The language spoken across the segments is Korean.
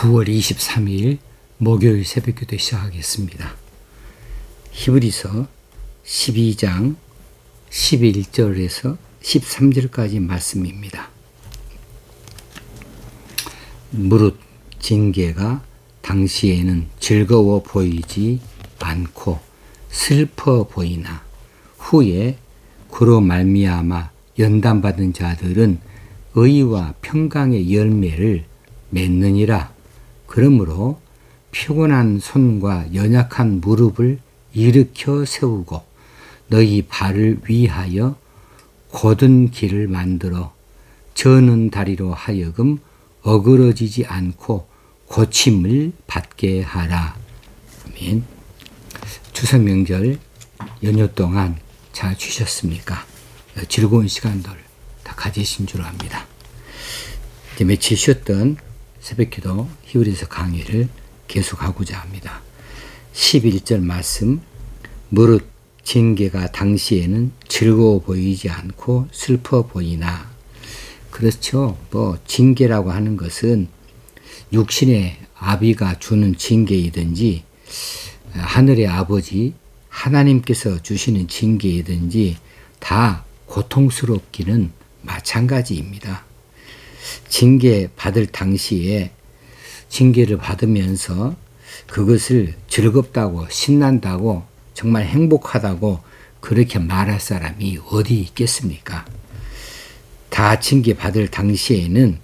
9월 23일 목요일 새벽기도 시작하겠습니다. 히브리서 12장 11절에서 13절까지 말씀입니다. 무릇 징계가 당시에는 즐거워 보이지 않고 슬퍼 보이나 후에 그로 말미암아 연단받은 자들은 의와 평강의 열매를 맺느니라. 그러므로 피곤한 손과 연약한 무릎을 일으켜 세우고 너희 발을 위하여 곧은 길을 만들어 저는 다리로 하여금 어그러지지 않고 고침을 받게 하라. 아멘. 추석 명절 연휴 동안 잘 쉬셨습니까? 즐거운 시간들 다 가지신 줄 압니다. 이제 며칠 쉬었던 새벽기도 히브리서 강의를 계속하고자 합니다. 11절 말씀, 무릇 징계가 당시에는 즐거워 보이지 않고 슬퍼 보이나. 그렇죠. 징계라고 하는 것은 육신의 아비가 주는 징계이든지 하늘의 아버지 하나님께서 주시는 징계이든지 다 고통스럽기는 마찬가지입니다. 징계 받을 당시에 징계를 받으면서 그것을 즐겁다고 신난다고 정말 행복하다고 그렇게 말할 사람이 어디 있겠습니까? 다 징계 받을 당시에는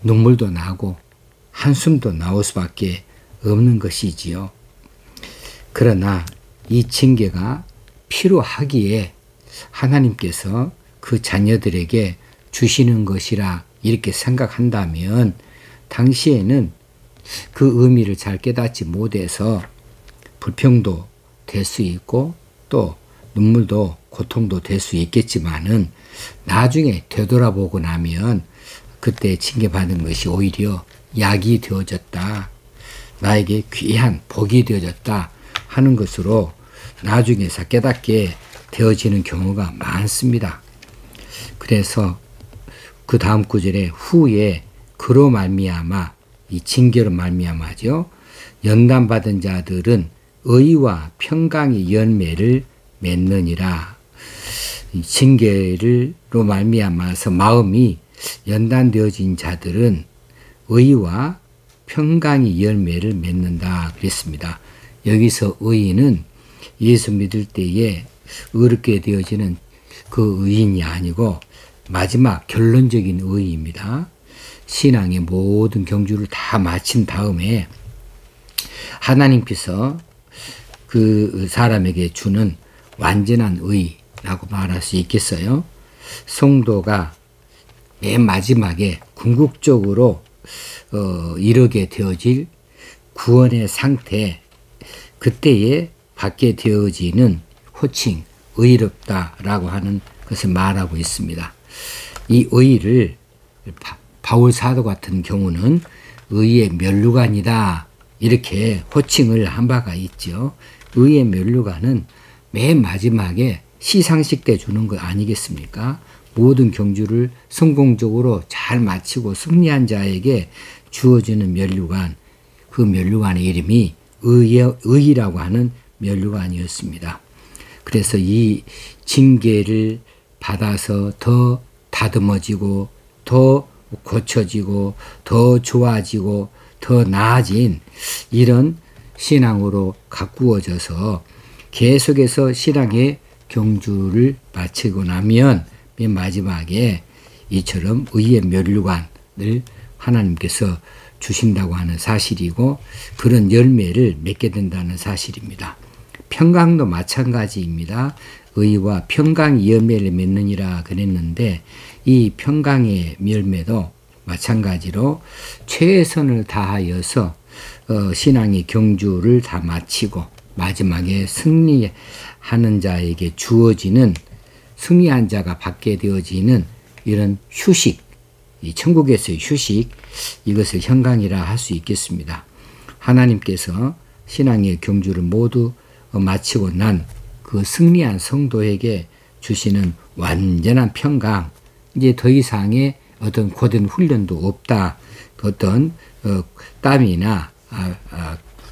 눈물도 나고 한숨도 나올 수밖에 없는 것이지요. 그러나 이 징계가 필요하기에 하나님께서 그 자녀들에게 주시는 것이라 이렇게 생각한다면 당시에는 그 의미를 잘 깨닫지 못해서 불평도 될 수 있고 또 눈물도 고통도 될 수 있겠지만은 나중에 되돌아보고 나면 그때 징계받은 것이 오히려 약이 되어졌다, 나에게 귀한 복이 되어졌다 하는 것으로 나중에서 깨닫게 되어지는 경우가 많습니다. 그래서 그 다음 구절에 후에 그로 말미암아, 이 징계로 말미암아죠. 연단받은 자들은 의와 평강의 열매를 맺느니라. 이 징계로 말미암아서 마음이 연단되어진 자들은 의와 평강의 열매를 맺는다 그랬습니다. 여기서 의는 예수 믿을 때에 의롭게 되어지는 그 의인이 아니고 마지막 결론적인 의입니다. 신앙의 모든 경주를 다 마친 다음에 하나님께서 그 사람에게 주는 완전한 의라고 말할 수 있겠어요. 성도가 맨 마지막에 궁극적으로 이르게 되어질 구원의 상태, 그때에 받게 되어지는 호칭 의롭다라고 하는 것을 말하고 있습니다. 이 의를 바울 사도 같은 경우는 의의 면류관이다 이렇게 호칭을 한 바가 있죠. 의의 면류관은 맨 마지막에 시상식 때 주는 거 아니겠습니까? 모든 경주를 성공적으로 잘 마치고 승리한 자에게 주어지는 면류관, 그 면류관의 이름이 의라고 하는 면류관이었습니다. 그래서 이 징계를 받아서 더 다듬어지고 더 고쳐지고 더 좋아지고 더 나아진 이런 신앙으로 가꾸어져서 계속해서 신앙의 경주를 마치고 나면 맨 마지막에 이처럼 의의 면류관을 하나님께서 주신다고 하는 사실이고 그런 열매를 맺게 된다는 사실입니다. 평강도 마찬가지입니다. 의와 평강의 열매를 맺느니라 그랬는데 이 평강의 열매도 마찬가지로 최선을 다하여서 신앙의 경주를 다 마치고 마지막에 승리하는 자에게 주어지는 승리한 자가 받게 되어지는 이런 휴식, 이 천국에서의 휴식, 이것을 현강이라 할 수 있겠습니다. 하나님께서 신앙의 경주를 모두 마치고 난 그 승리한 성도에게 주시는 완전한 평강, 이제 더 이상의 어떤 고된 훈련도 없다, 어떤 땀이나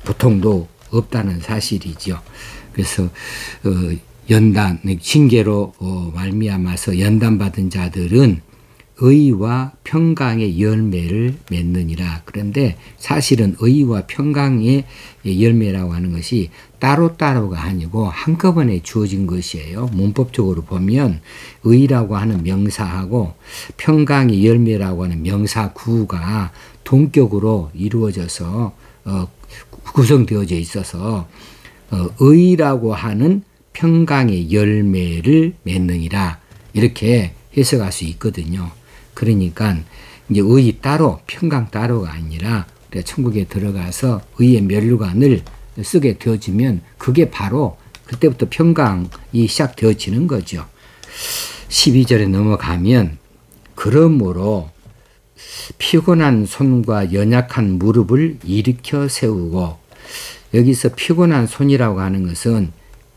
고통도 없다는 사실이죠. 그래서 연단 징계로 말미암아서 연단받은 자들은 의와 평강의 열매를 맺느니라. 그런데 사실은 의와 평강의 열매라고 하는 것이 따로따로가 아니고 한꺼번에 주어진 것이에요. 문법적으로 보면 의라고 하는 명사하고 평강의 열매라고 하는 명사 구가 동격으로 이루어져서 구성되어져 있어서 의라고 하는 평강의 열매를 맺느니라 이렇게 해석할 수 있거든요. 그러니까 이제 의 따로 평강 따로가 아니라 우리가 천국에 들어가서 의의 면류관을 쓰게 되어지면 그게 바로 그때부터 평강이 시작되어지는 거죠. 12절에 넘어가면 그러므로 피곤한 손과 연약한 무릎을 일으켜 세우고, 여기서 피곤한 손이라고 하는 것은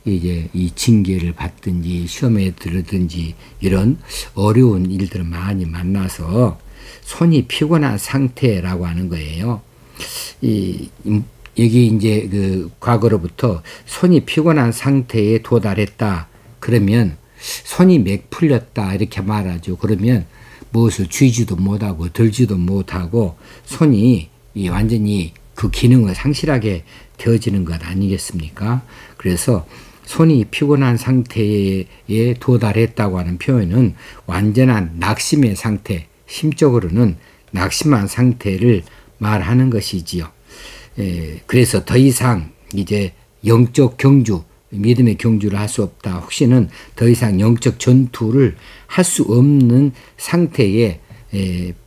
이제 이 징계를 받든지 시험에 들든지 이런 어려운 일들을 많이 만나서 손이 피곤한 상태라고 하는 거예요. 여기 이제 그 과거로부터 손이 피곤한 상태에 도달했다 그러면 손이 맥 풀렸다 이렇게 말하죠. 그러면 무엇을 쥐지도 못하고 들지도 못하고 손이 완전히 그 기능을 상실하게 되어지는 것 아니겠습니까? 그래서 손이 피곤한 상태에 도달했다고 하는 표현은 완전한 낙심의 상태, 심적으로는 낙심한 상태를 말하는 것이지요. 그래서 더 이상 이제 영적 경주, 믿음의 경주를 할 수 없다. 혹시는 더 이상 영적 전투를 할 수 없는 상태에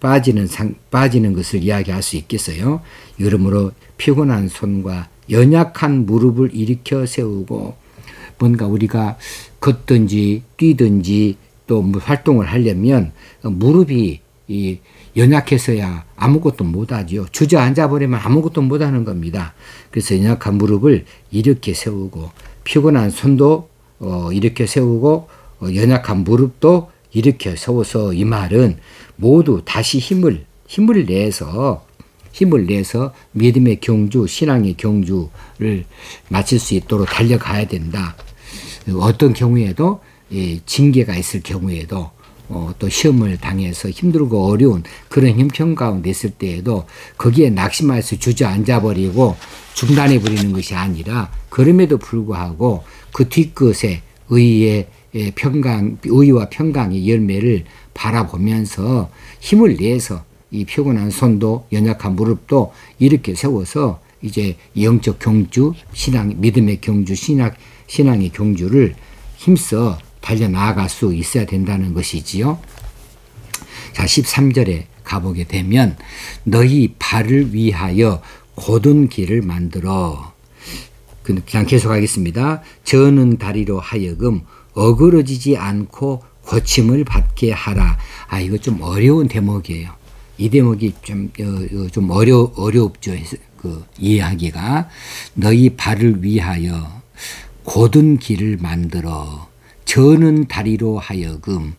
빠지는 것을 이야기할 수 있겠어요. 그러므로 피곤한 손과 연약한 무릎을 일으켜 세우고, 뭔가 우리가 걷든지 뛰든지 또 활동을 하려면 무릎이 연약해서야 아무것도 못하죠. 주저앉아 버리면 아무것도 못하는 겁니다. 그래서 연약한 무릎을 일으켜 세우고, 피곤한 손도 일으켜 세우고, 연약한 무릎도 일으켜 세워서, 이 말은 모두 다시 힘을 내서 믿음의 경주, 신앙의 경주를 마칠 수 있도록 달려가야 된다. 어떤 경우에도 징계가 있을 경우에도 또 시험을 당해서 힘들고 어려운 그런 형편 가운데 있을 때에도 거기에 낙심해서 주저앉아버리고 중단해버리는 것이 아니라, 그럼에도 불구하고 그 뒤끝에 의와 평강의 열매를 바라보면서 힘을 내서 이 피곤한 손도 연약한 무릎도 이렇게 세워서 이제 영적 경주, 믿음의 경주, 신앙의 경주를 힘써 달려나갈 수 있어야 된다는 것이지요. 자, 13절에 가보게 되면 너희 발을 위하여 곧은 길을 만들어. 그냥 계속하겠습니다. 저는 다리로 하여금 어그러지지 않고 고침을 받게 하라. 이거 좀 어려운 대목이에요. 이 대목이 좀 어렵죠. 이해하기가. 너희 발을 위하여 곧은 길을 만들어 저는 다리로 하여금.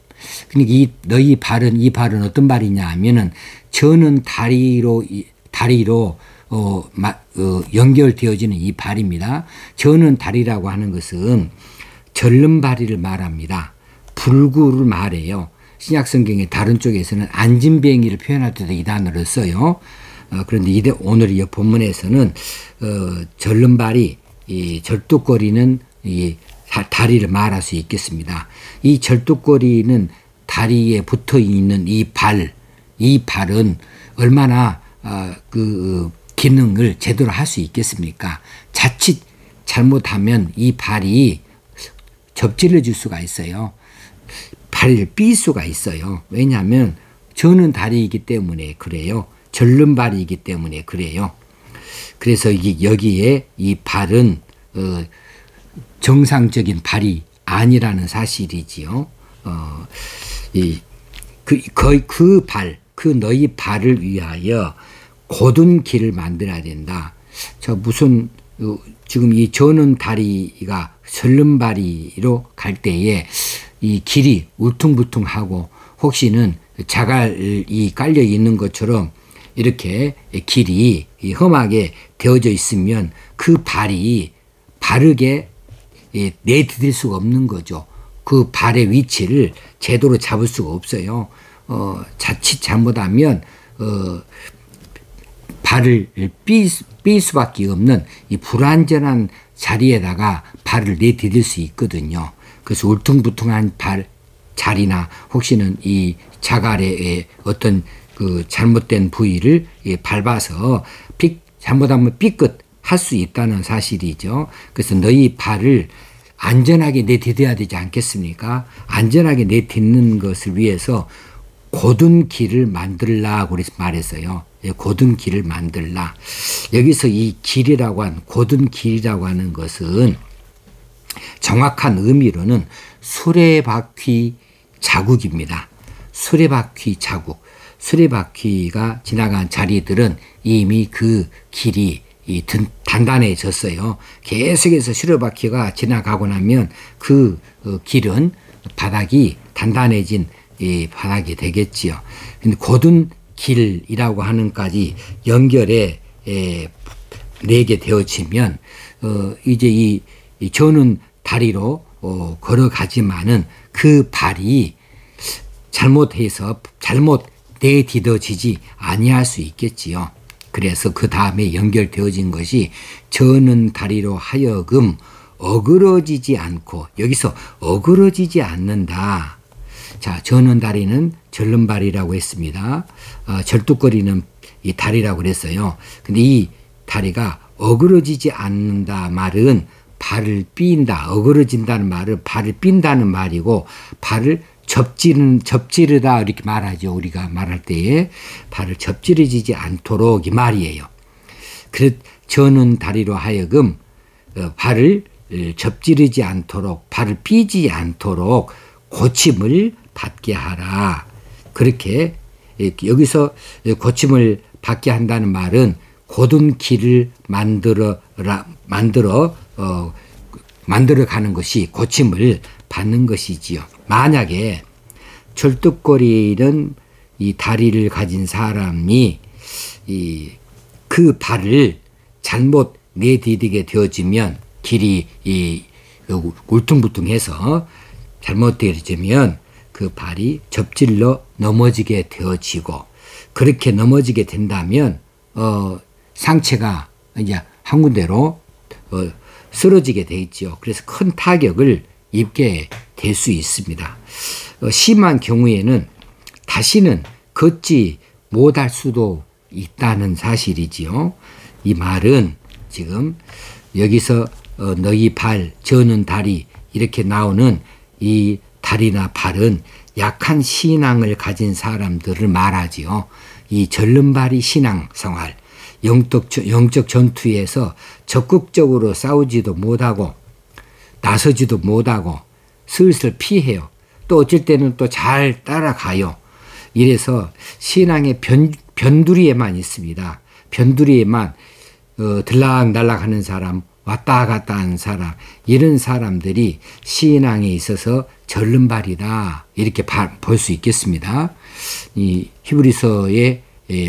그러니까 이 발은 어떤 발이냐 하면은 저는 다리로 연결되어지는 이 발입니다. 저는 다리라고 하는 것은 절름발이를 말합니다. 불구를 말해요. 신약성경의 다른 쪽에서는 앉은뱅이를 표현할 때도 이 단어를 써요. 그런데 오늘 이 본문에서는 절름발이 절뚝거리는 이 다리를 말할 수 있겠습니다. 이 절뚝거리는 다리에 붙어 있는 이 발은 얼마나 그 기능을 제대로 할 수 있겠습니까? 자칫 잘못하면 이 발이 접질러질 수가 있어요. 발을 삔 수가 있어요. 왜냐하면 저는 다리이기 때문에 그래요. 절름발이기 때문에 그래요. 그래서 여기에 이 발은 정상적인 발이 아니라는 사실이지요. 너희 발을 위하여 곧은 길을 만들어야 된다. 지금 이 저는 다리가 절름발이로 갈 때에 이 길이 울퉁불퉁하고 혹시는 자갈이 깔려 있는 것처럼 이렇게 길이 험하게 되어져 있으면 그 발이 바르게 내디딜 수가 없는 거죠. 그 발의 위치를 제대로 잡을 수가 없어요. 자칫 잘못하면 발을 삘 수밖에 없는 이 불안전한 자리에다가 발을 내디딜 수 있거든요. 그래서 울퉁불퉁한 자리나 혹시는 이 자갈의 어떤 그 잘못된 부위를 밟아서 잘못하면 삐끗 할 수 있다는 사실이죠. 그래서 너희 발을 안전하게 내디뎌야 되지 않겠습니까? 안전하게 내딛는 것을 위해서 곧은 길을 만들라고 말했어요. 곧은 길을 만들라. 여기서 이 길이라고 한 곧은 길이라고 하는 것은 정확한 의미로는 수레바퀴 자국입니다. 수레바퀴 자국. 수레바퀴가 지나간 자리들은 이미 그 길이 단단해졌어요. 계속해서 수레바퀴가 지나가고 나면 그 길은 바닥이 단단해진 바닥이 되겠지요. 근데 곧은 길이라고 하는까지 연결해 내게 되어지면 이제 이 저는 다리로 걸어가지만은 그 발이 잘못해서 잘못 내딛어지지 아니할 수 있겠지요. 그래서 그 다음에 연결되어진 것이 저는 다리로 하여금 어그러지지 않고, 여기서 어그러지지 않는다. 자, 저는 다리는 절름발이라고 했습니다. 절뚝거리는 이 다리라고 그랬어요. 근데 이 다리가 어그러지지 않는다 말은 발을 삔다. 어그러진다는 말은 발을 삔다는 말이고, 발을 접지르다 이렇게 말하죠. 우리가 말할 때에 발을 접지르지 않도록 이 말이에요. 그래서 저는 다리로 하여금 발을 접지르지 않도록, 발을 삐지 않도록 고침을 받게 하라. 그렇게 여기서 고침을 받게 한다는 말은 곧은 길을 만들어 가는 것이 고침을 받는 것이지요. 만약에 절뚝거리는 이 다리를 가진 사람이 그 발을 잘못 내디디게 되어지면, 길이 울퉁불퉁해서 잘못되어지면 그 발이 접질러 넘어지게 되어지고, 그렇게 넘어지게 된다면 상체가 이제 한 군데로 쓰러지게 돼 있죠. 그래서 큰 타격을 입게 될 수 있습니다. 심한 경우에는 다시는 걷지 못할 수도 있다는 사실이지요. 이 말은 지금 여기서 너희 발, 저는 다리 이렇게 나오는 이 다리나 발은 약한 신앙을 가진 사람들을 말하지요. 이 절름발이 신앙생활, 영적 전투에서 적극적으로 싸우지도 못하고 나서지도 못하고 슬슬 피해요. 또 어쩔 때는 또 잘 따라가요. 이래서 신앙의 변두리에만 있습니다. 변두리에만 들락날락 하는 사람, 왔다 갔다 하는 사람, 이런 사람들이 신앙에 있어서 절름발이다, 이렇게 볼 수 있겠습니다. 이 히브리서의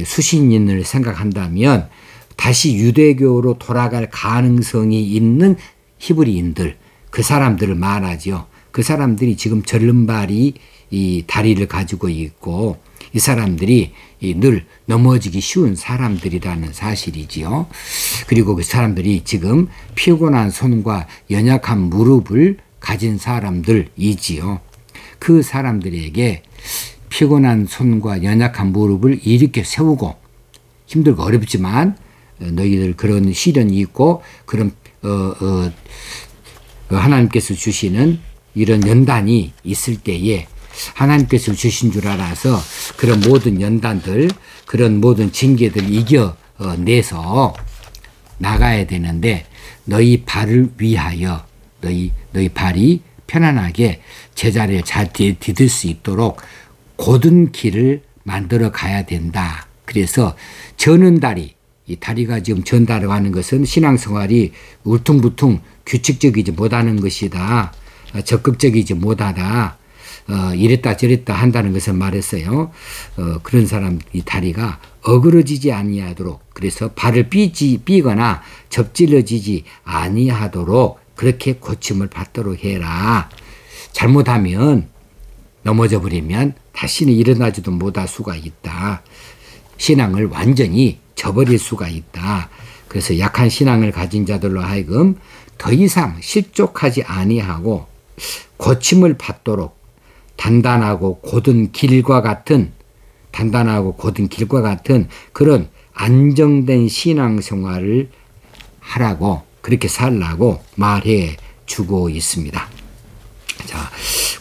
수신인을 생각한다면 다시 유대교로 돌아갈 가능성이 있는 히브리인들, 그 사람들을 말하죠. 그 사람들이 지금 절름발이 이 다리를 가지고 있고, 이 사람들이 늘 넘어지기 쉬운 사람들이라는 사실이지요. 그리고 그 사람들이 지금 피곤한 손과 연약한 무릎을 가진 사람들이지요. 그 사람들에게 피곤한 손과 연약한 무릎을 일으켜 세우고, 힘들고 어렵지만 너희들 그런 시련이 있고 그런 하나님께서 주시는 이런 연단이 있을 때에 하나님께서 주신 줄 알아서 그런 모든 연단들, 그런 모든 징계들 이겨내서 나가야 되는데, 너희 발을 위하여 너희 발이 편안하게 제자리에 잘 디딜 수 있도록 곧은 길을 만들어 가야 된다. 그래서 저는 다리, 이 다리가 지금 전다라고 하는 것은 신앙생활이 울퉁불퉁 규칙적이지 못하는 것이다. 적극적이지 못하다. 이랬다 저랬다 한다는 것을 말했어요. 그런 사람 이 다리가 어그러지지 아니하도록, 그래서 발을 삐거나 접질러지지 아니하도록 그렇게 고침을 받도록 해라. 잘못하면 넘어져 버리면 다시는 일어나지도 못할 수가 있다. 신앙을 완전히 저버릴 수가 있다. 그래서 약한 신앙을 가진 자들로 하여금 더 이상 실족하지 아니하고 고침을 받도록 단단하고 곧은 길과 같은 그런 안정된 신앙생활을 하라고, 그렇게 살라고 말해 주고 있습니다. 자,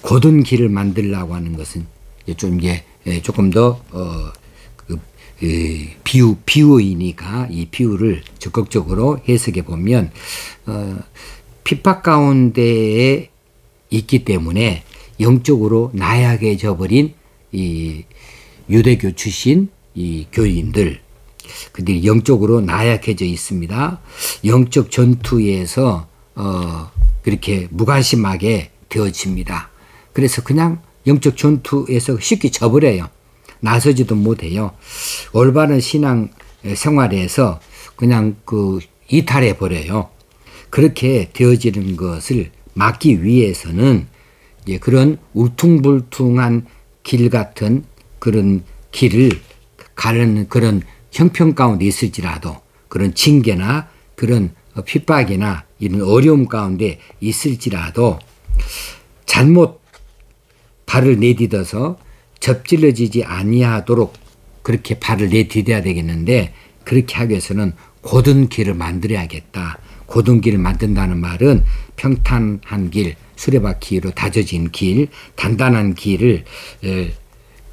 곧은 길을 만들려고 하는 것은 조금 더 비유이니까 이 비유를 적극적으로 해석해 보면, 핍박 가운데에 있기 때문에 영적으로 나약해져 버린 이 유대교 출신 이 교인들, 그들이 영적으로 나약해져 있습니다. 영적 전투에서 그렇게 무관심하게 되어집니다. 그래서 그냥 영적 전투에서 쉽게 져버려요. 나서지도 못해요. 올바른 신앙 생활에서 그냥 이탈해 버려요. 그렇게 되어지는 것을 막기 위해서는 이제 그런 울퉁불퉁한 길 같은 그런 길을 가는 그런 형편 가운데 있을지라도, 그런 징계나 그런 핍박이나 이런 어려움 가운데 있을지라도 잘못 발을 내딛어서 접질러지지 아니하도록 그렇게 발을 내딛어야 되겠는데, 그렇게 하기 위해서는 곧은 길을 만들어야겠다. 곧은 길을 만든다는 말은 평탄한 길, 수레바퀴로 다져진 길, 단단한 길을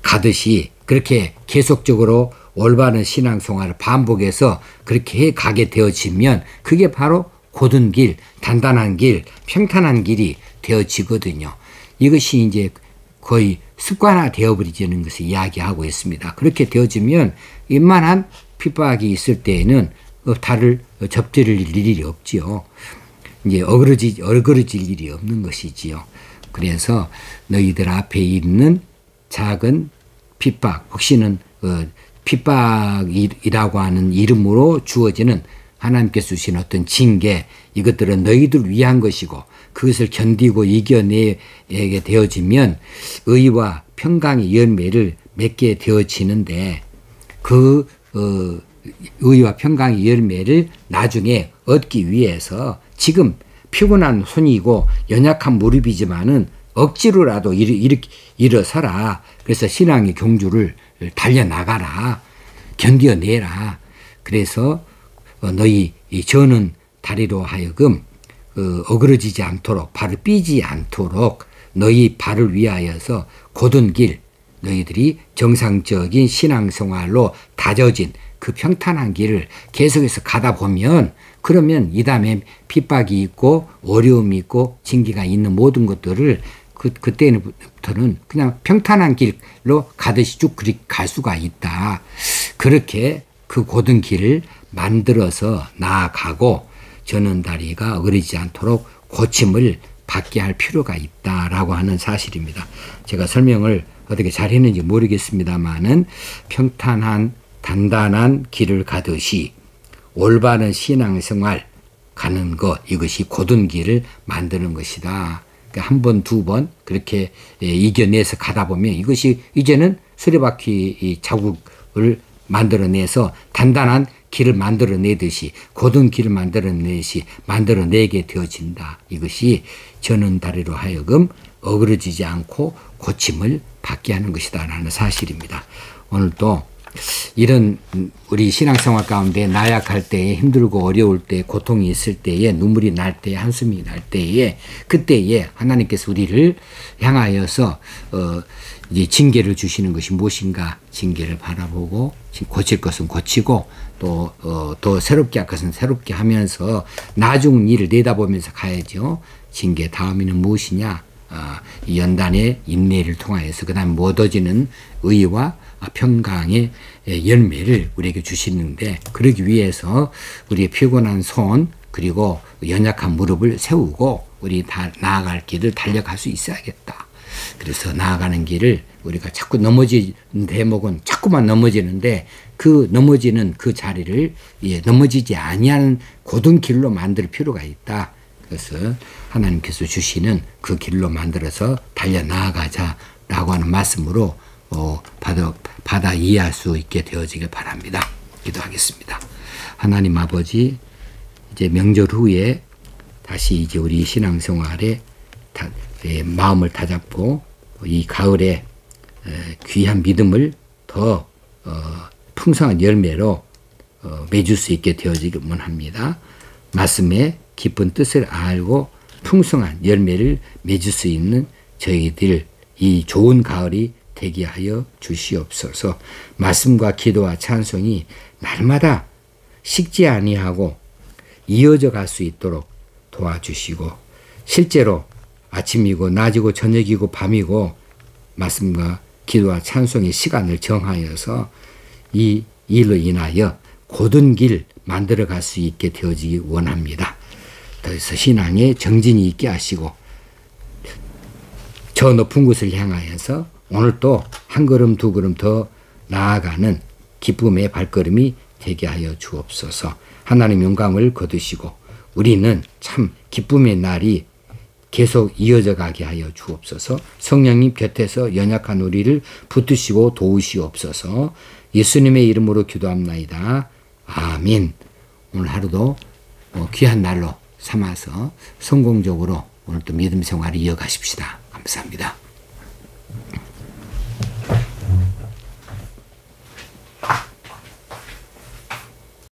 가듯이 그렇게 계속적으로 올바른 신앙생활을 반복해서 그렇게 해 가게 되어지면 그게 바로 곧은 길, 단단한 길, 평탄한 길이 되어지거든요. 이것이 이제 거의 습관화 되어버리는 것을 이야기하고 있습니다. 그렇게 되어지면 웬만한 핍박이 있을 때에는 달을 접질릴 일이 없지요. 이제 어그러질 일이 없는 것이지요. 그래서 너희들 앞에 있는 작은 핍박, 혹시는 핍박이라고 하는 이름으로 주어지는 하나님께서 주신 어떤 징계, 이것들은 너희들 위한 것이고 그것을 견디고 이겨내게 되어지면 의와 평강의 열매를 맺게 되어지는데, 그 의와 평강의 열매를 나중에 얻기 위해서 지금 피곤한 손이고 연약한 무릎이지만은 억지로라도 일어서라. 그래서 신앙의 경주를 달려나가라. 견뎌내라. 그래서 너희 저는 다리로 하여금 어그러지지 않도록, 발을 삐지 않도록 너희 발을 위하여서 곧은 길, 너희들이 정상적인 신앙생활로 다져진 그 평탄한 길을 계속해서 가다 보면, 그러면 이 다음에 핍박이 있고 어려움이 있고 징계가 있는 모든 것들을 그때부터는 그냥 평탄한 길로 가듯이 쭉 갈 수가 있다. 그렇게 그 곧은 길을 만들어서 나아가고 저는 다리가 어그러지지 않도록 고침을 받게 할 필요가 있다라고 하는 사실입니다. 제가 설명을 어떻게 잘 했는지 모르겠습니다만은 평탄한 단단한 길을 가듯이 올바른 신앙생활 가는 것, 이것이 곧은 길을 만드는 것이다. 그러니까 한 번, 두 번 그렇게 이겨내서 가다 보면 이것이 이제는 수레바퀴 자국을 만들어내서 단단한 길을 만들어내듯이, 곧은 길을 만들어내게 되어진다. 이것이 저는 다리로 하여금 어그러지지 않고 고침을 받게 하는 것이다 라는 사실입니다. 오늘도 이런 우리 신앙생활 가운데 나약할 때에, 힘들고 어려울 때, 고통이 있을 때에, 눈물이 날 때에, 한숨이 날 때에, 그때에 하나님께서 우리를 향하여서 이제 징계를 주시는 것이 무엇인가, 징계를 바라보고 고칠 것은 고치고 또 새롭게 할 것은 새롭게 하면서 나중 일을 내다보면서 가야죠. 징계 다음에는 무엇이냐, 이 연단의 인내를 통하여서 그 다음 얻어지는 의와 평강의 열매를 우리에게 주시는데, 그러기 위해서 우리의 피곤한 손 그리고 연약한 무릎을 세우고 우리 다 나아갈 길을 달려갈 수 있어야겠다. 그래서 나아가는 길을 우리가 자꾸 넘어지는 대목은 자꾸만 넘어지는데 그 넘어지는 그 자리를 넘어지지 아니하는 고든 길로 만들 필요가 있다. 그래서 하나님께서 주시는 그 길로 만들어서 달려 나아가자라고 하는 말씀으로 받아 이해할 수 있게 되어지길 바랍니다. 기도하겠습니다. 하나님 아버지, 이제 명절 후에 다시 이제 우리 신앙생활에 마음을 다잡고 이 가을에 귀한 믿음을 더 풍성한 열매로 맺을 수 있게 되어지길 원합니다. 말씀의 깊은 뜻을 알고 풍성한 열매를 맺을 수 있는 저희들 이 좋은 가을이 되게 하여 주시옵소서. 말씀과 기도와 찬송이 날마다 식지 아니하고 이어져 갈 수 있도록 도와주시고, 실제로 아침이고 낮이고 저녁이고 밤이고 말씀과 기도와 찬송의 시간을 정하여서 이 일로 인하여 고든 길 만들어 갈 수 있게 되어지기 원합니다. 그래서 신앙에 정진이 있게 하시고 저 높은 곳을 향하여서 오늘 또 한 걸음 두 걸음 더 나아가는 기쁨의 발걸음이 되게 하여 주옵소서. 하나님 영광을 거두시고 우리는 참 기쁨의 날이 계속 이어져 가게 하여 주옵소서. 성령님 곁에서 연약한 우리를 붙드시고 도우시옵소서. 예수님의 이름으로 기도합나이다. 아멘. 오늘 하루도 귀한 날로 삼아서 성공적으로 오늘 또 믿음 생활을 이어가십시다. 감사합니다.